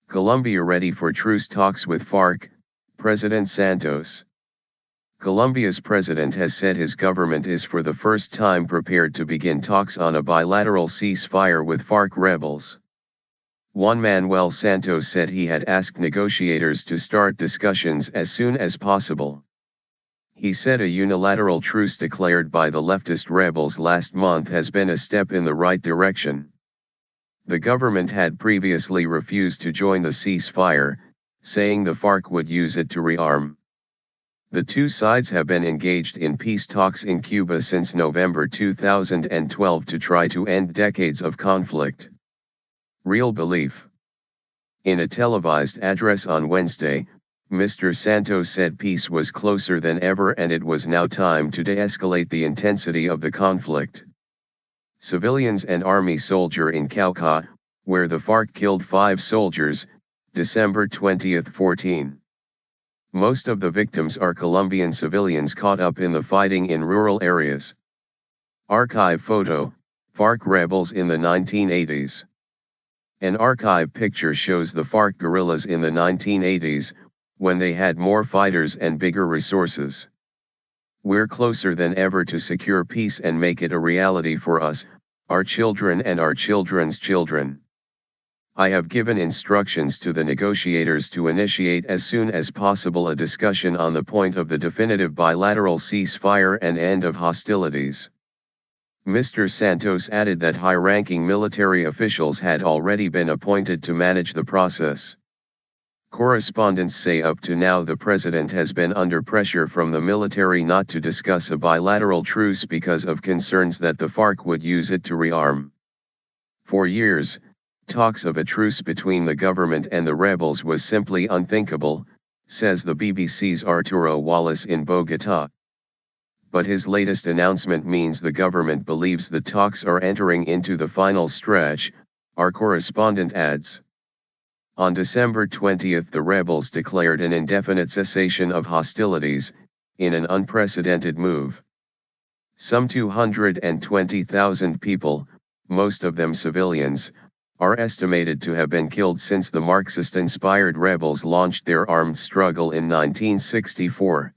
Colombia ready for truce talks with Farc, President Santos. Colombia's president has said his government is for the first time prepared to begin talks on a bilateral ceasefire with Farc rebels. Juan Manuel Santos said he had asked negotiators to start discussions as soon as possible. He said a unilateral truce declared by the leftist rebels last month has been a step in the right direction. The government had previously refused to join the ceasefire, saying the Farc would use it to rearm. The two sides have been engaged in peace talks in Cuba since November 2012 to try to end decades of conflict. Real belief. In a televised address on Wednesday, Mr. Santos said peace was closer than ever and it was now time to de-escalate the intensity of the conflict. Civilians and army soldier in Cauca, where the Farc killed 5 soldiers, December 20, 14. Most of the victims are Colombian civilians caught up in the fighting in rural areas. Archive photo, Farc rebels in the 1980s. An archive picture shows the Farc guerrillas in the 1980s, when they had more fighters and bigger resources. We're closer than ever to secure peace and make it a reality for us, our children and our children's children. I have given instructions to the negotiators to initiate as soon as possible a discussion on the point of the definitive bilateral ceasefire and end of hostilities. Mr. Santos added that high-ranking military officials had already been appointed to manage the process. Correspondents say up to now the president has been under pressure from the military not to discuss a bilateral truce because of concerns that the Farc would use it to rearm. For years, talks of a truce between the government and the rebels was simply unthinkable, says the BBC's Arturo Wallace in Bogotá. But his latest announcement means the government believes the talks are entering into the final stretch, our correspondent adds. On December 20 the rebels declared an indefinite cessation of hostilities, in an unprecedented move. Some 220,000 people, most of them civilians, are estimated to have been killed since the Marxist-inspired rebels launched their armed struggle in 1964.